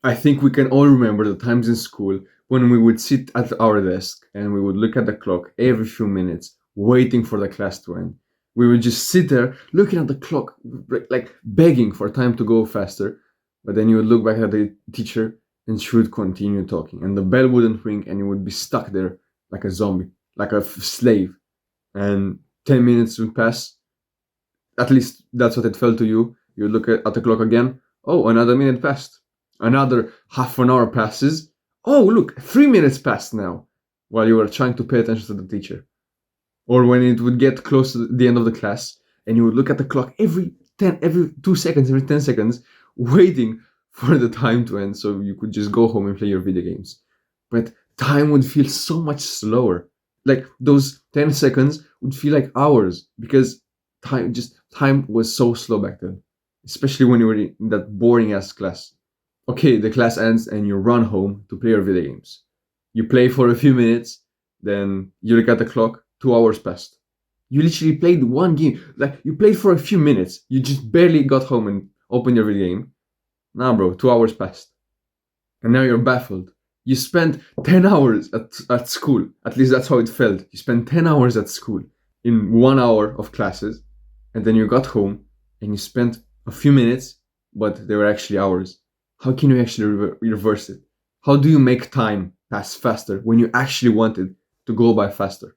I think we can all remember the times in school when we would sit at our desk and we would look at the clock every few minutes, waiting for the class to end. We would just sit there looking at the clock, like begging for time to go faster. But then you would look back at the teacher and she would continue talking, and the bell wouldn't ring, and you would be stuck there like a zombie, like a slave. And 10 minutes would pass. At least that's what it felt to you. You look at the clock again. Oh, another minute passed. Another half an hour passes. Oh, look, 3 minutes passed now, while you were trying to pay attention to the teacher. Or when it would get close to the end of the class, and you would look at the clock every 2 seconds, every 10 seconds, waiting for the time to end, so you could just go home and play your video games. But time would feel so much slower. Like those 10 seconds would feel like hours, because time was so slow back then, especially when you were in that boring ass class. Okay, the class ends and you run home to play your video games. You play for a few minutes, then you look at the clock, 2 hours passed. You literally played one game. Like, you played for a few minutes. You just barely got home and opened your video game. Nah, bro, 2 hours passed. And now you're baffled. You spent 10 hours at school. At least that's how it felt. You spent 10 hours at school in 1 hour of classes. And then you got home and you spent a few minutes, but they were actually hours. How can you actually reverse it? How do you make time pass faster when you actually want it to go by faster?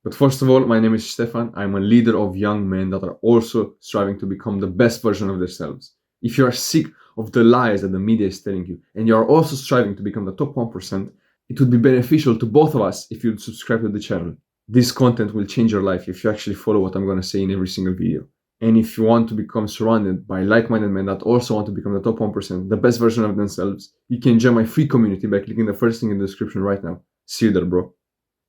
But first of all, my name is Stefan. I'm a leader of young men that are also striving to become the best version of themselves. If you are sick of the lies that the media is telling you, and you are also striving to become the top 1%, it would be beneficial to both of us if you'd subscribe to the channel. This content will change your life if you actually follow what I'm going to say in every single video. And if you want to become surrounded by like-minded men that also want to become the top 1%, the best version of themselves, you can join my free community by clicking the first link in the description right now. See you there, bro.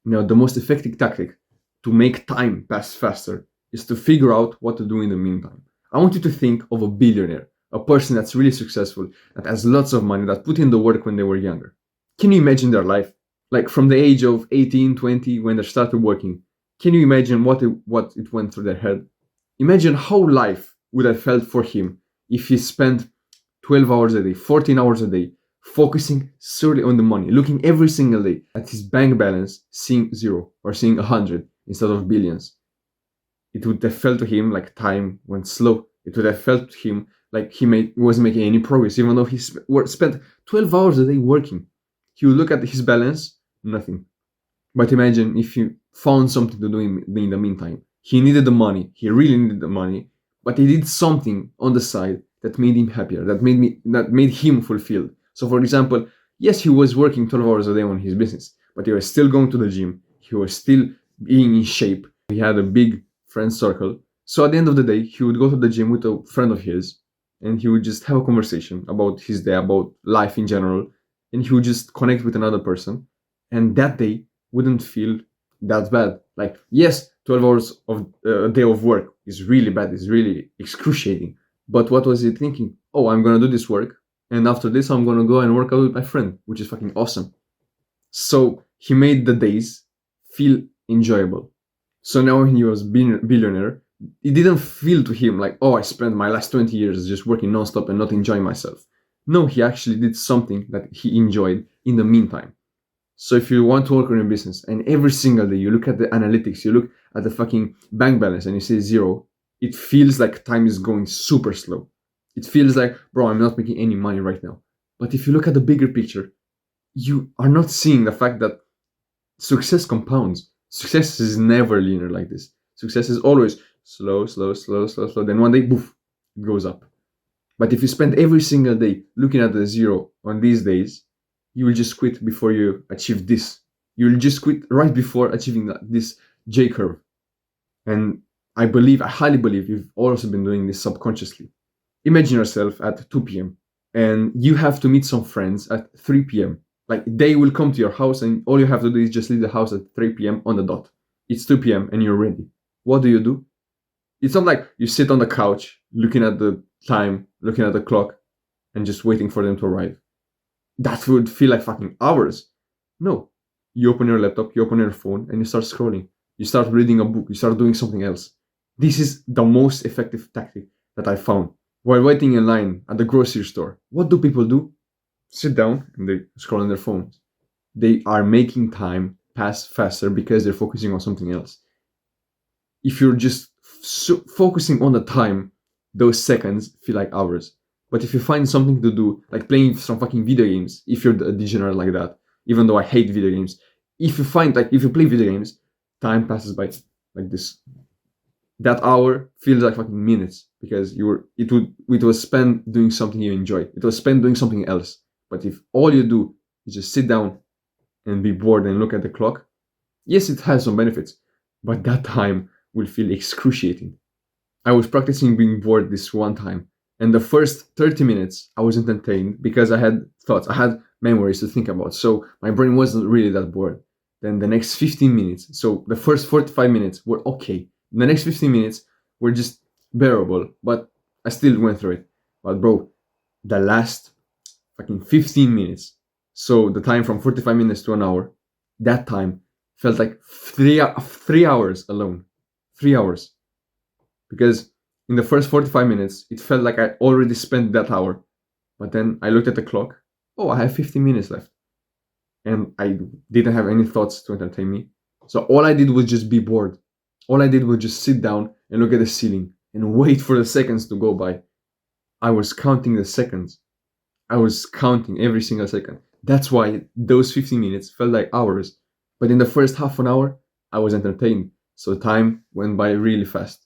Now, the most effective tactic to make time pass faster is to figure out what to do in the meantime. I want you to think of a billionaire, a person that's really successful, that has lots of money, that put in the work when they were younger. Can you imagine their life? Like from the age of 18, 20, when they started working, can you imagine what it went through their head? Imagine how life would have felt for him if he spent 12 hours a day, 14 hours a day, focusing solely on the money, looking every single day at his bank balance, seeing zero or seeing 100 instead of billions. It would have felt to him like time went slow. It would have felt to him like he wasn't making any progress, even though he spent 12 hours a day working. He would look at his balance, nothing. But imagine if you found something to do in the meantime. He needed the money. He really needed the money, but he did something on the side that made him happier, that made him fulfilled. So, for example, yes, he was working 12 hours a day on his business, but he was still going to the gym. He was still being in shape. He had a big friend circle. So at the end of the day, he would go to the gym with a friend of his, and he would just have a conversation about his day, about life in general, and he would just connect with another person. And that day wouldn't feel that bad. Like, yes, 12 hours of a day of work is really bad, is really excruciating. But what was he thinking? Oh, I'm gonna do this work, and after this, I'm gonna go and work out with my friend, which is fucking awesome. So he made the days feel enjoyable. So now when he was billionaire, it didn't feel to him like, oh, I spent my last 20 years just working nonstop and not enjoying myself. No, he actually did something that he enjoyed in the meantime. So if you want to work on your business and every single day you look at the analytics, you look at the fucking bank balance and you see zero, it feels like time is going super slow. It feels like, bro, I'm not making any money right now. But if you look at the bigger picture, you are not seeing the fact that success compounds. Success is never linear like this. Success is always slow, slow, slow, slow, slow. Then one day, poof, it goes up. But if you spend every single day looking at the zero on these days, you will just quit before you achieve this. You will just quit right before achieving this J curve. And I highly believe you've also been doing this subconsciously. Imagine yourself at 2 p.m. and you have to meet some friends at 3 p.m. Like, they will come to your house and all you have to do is just leave the house at 3 p.m. on the dot. It's 2 p.m. and you're ready. What do? It's not like you sit on the couch looking at the time, looking at the clock, and just waiting for them to arrive. That would feel like fucking hours. No. You open your laptop, you open your phone, and you start scrolling. You start reading a book, you start doing something else. This is the most effective tactic that I found. While waiting in line at the grocery store, what do people do? sit down and they scroll on their phones. They are making time pass faster because they're focusing on something else. If you're just focusing on the time, those seconds feel like hours. But if you find something to do, like playing some fucking video games, if you're a degenerate like that, even though I hate video games, if you play video games, time passes by like this. That hour feels like fucking minutes because it was spent doing something you enjoy. It was spent doing something else. But if all you do is just sit down and be bored and look at the clock, yes, it has some benefits, but that time will feel excruciating. I was practicing being bored this one time, and the first 30 minutes I was entertained because I had thoughts, I had memories to think about, so my brain wasn't really that bored. Then the next 15 minutes, so the first 45 minutes were okay. The next 15 minutes were just bearable, but I still went through it. But bro, the last fucking 15 minutes, so the time from 45 minutes to an hour, that time felt like 3 hours alone. 3 hours. Because in the first 45 minutes, it felt like I already spent that hour. But then I looked at the clock. Oh, I have 15 minutes left. And I didn't have any thoughts to entertain me. So all I did was just be bored. All I did was just sit down and look at the ceiling and wait for the seconds to go by. I was counting the seconds. I was counting every single second. That's why those 15 minutes felt like hours. But in the first half an hour, I was entertained. So time went by really fast.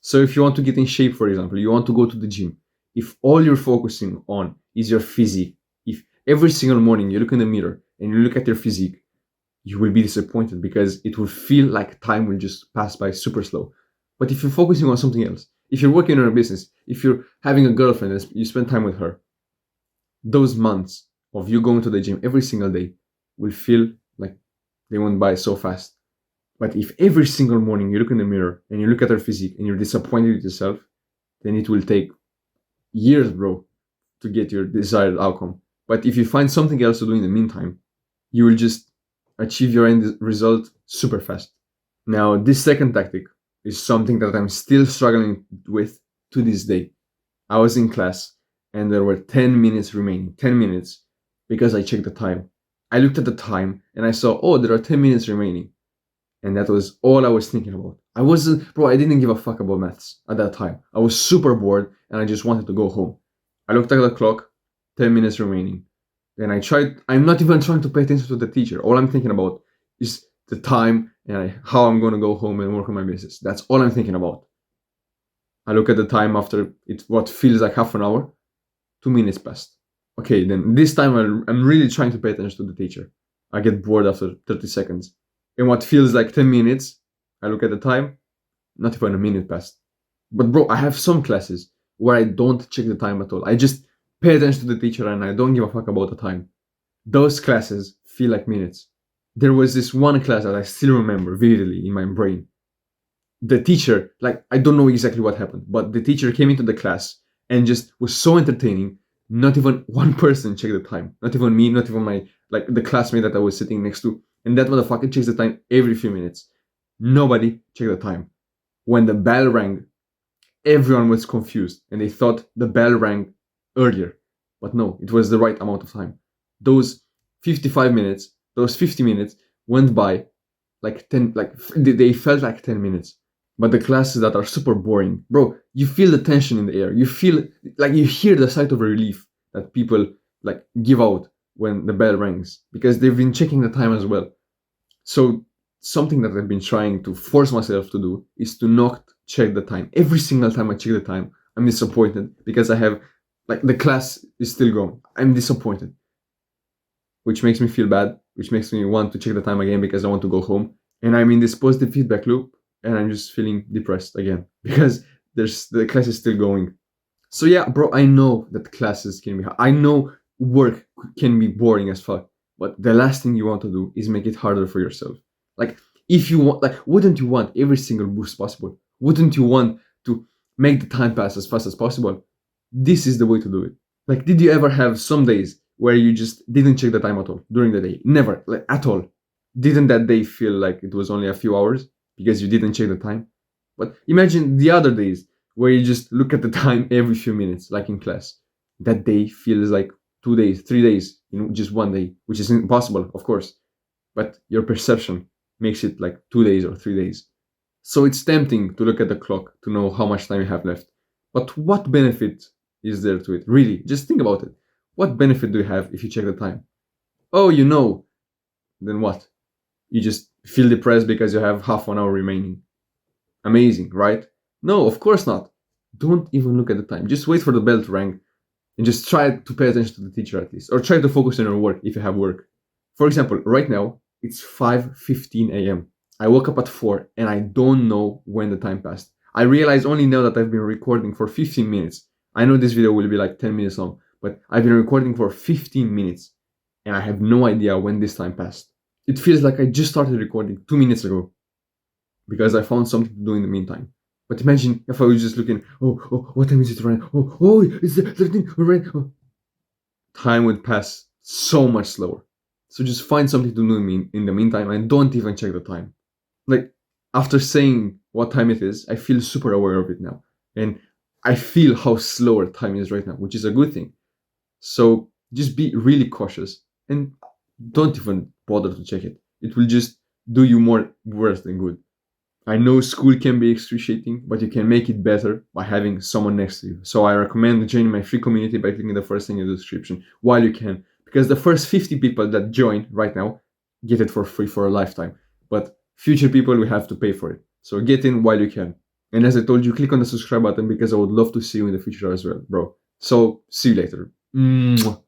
So if you want to get in shape, for example, you want to go to the gym, if all you're focusing on is your physique, if every single morning you look in the mirror and you look at your physique, you will be disappointed because it will feel like time will just pass by super slow. But if you're focusing on something else, if you're working on a business, if you're having a girlfriend and you spend time with her, those months of you going to the gym every single day will feel like they went by so fast. But if every single morning you look in the mirror and you look at your physique and you're disappointed with yourself, then it will take years, bro, to get your desired outcome. But if you find something else to do in the meantime, you will just achieve your end result super fast. Now, this second tactic is something that I'm still struggling with to this day. I was in class and there were 10 minutes remaining. 10 minutes because I checked the time. I looked at the time and I saw, oh, there are 10 minutes remaining. And that was all I was thinking about. I didn't give a fuck about maths at that time. I was super bored and I just wanted to go home. I looked at the clock, 10 minutes remaining. Then I'm not even trying to pay attention to the teacher. All I'm thinking about is the time and how I'm going to go home and work on my business. That's all I'm thinking about. I look at the time after what feels like half an hour, 2 minutes passed. Okay, then this time I'm really trying to pay attention to the teacher. I get bored after 30 seconds. In what feels like 10 minutes, I look at the time, not even a minute passed. But bro, I have some classes where I don't check the time at all. I just pay attention to the teacher and I don't give a fuck about the time. Those classes feel like minutes. There was this one class that I still remember vividly in my brain. The teacher, like, I don't know exactly what happened, but the teacher came into the class and just was so entertaining. Not even one person checked the time. Not even me, not even the classmate that I was sitting next to. And that motherfucker checks the time every few minutes. Nobody checked the time. When the bell rang, everyone was confused and they thought the bell rang earlier. But no, it was the right amount of time. Those 55 minutes, those 50 minutes went by they felt like 10 minutes. But the classes that are super boring, bro, you feel the tension in the air. You feel like you hear the sigh of relief that people give out when the bell rings because they've been checking the time as well. So something that I've been trying to force myself to do is to not check the time. Every single time I check the time, I'm disappointed because I have the class is still going. I'm disappointed, which makes me feel bad, which makes me want to check the time again because I want to go home. And I'm in this positive feedback loop and I'm just feeling depressed again because the class is still going. So yeah, bro, I know that classes can be hard. I know work can be boring as fuck, but the last thing you want to do is make it harder for yourself. If you want, wouldn't you want every single boost possible? Wouldn't you want to make the time pass as fast as possible? This is the way to do it. Did you ever have some days where you just didn't check the time at all during the day? Never, at all. Didn't that day feel like it was only a few hours because you didn't check the time? But imagine the other days where you just look at the time every few minutes, like in class. That day feels like 2 days, 3 days in just one day, which is impossible, of course. But your perception makes it like 2 days or 3 days. So it's tempting to look at the clock to know how much time you have left. But what benefit is there to it? Really, just think about it. What benefit do you have if you check the time? Oh, you know, then what? You just feel depressed because you have half an hour remaining. Amazing, right? No, of course not. Don't even look at the time. Just wait for the bell to ring and just try to pay attention to the teacher at least, or try to focus on your work if you have work. For example, right now it's 5:15 a.m. I woke up at 4 and I don't know when the time passed. I realize only now that I've been recording for 15 minutes. I know this video will be like 10 minutes long, but I've been recording for 15 minutes and I have no idea when this time passed. It feels like I just started recording 2 minutes ago because I found something to do in the meantime. But imagine if I was just looking, what time is it right now? It's 13, right? Oh. Time would pass so much slower. So just find something to do in the meantime and don't even check the time. Like, after saying what time it is, I feel super aware of it now. And I feel how slower time is right now, which is a good thing. So just be really cautious and don't even bother to check it. It will just do you more worse than good. I know school can be excruciating, but you can make it better by having someone next to you. So I recommend joining my free community by clicking the first thing in the description while you can, because the first 50 people that join right now get it for free for a lifetime. But future people will have to pay for it. So get in while you can. And as I told you, click on the subscribe button because I would love to see you in the future as well, bro. So see you later. Mwah.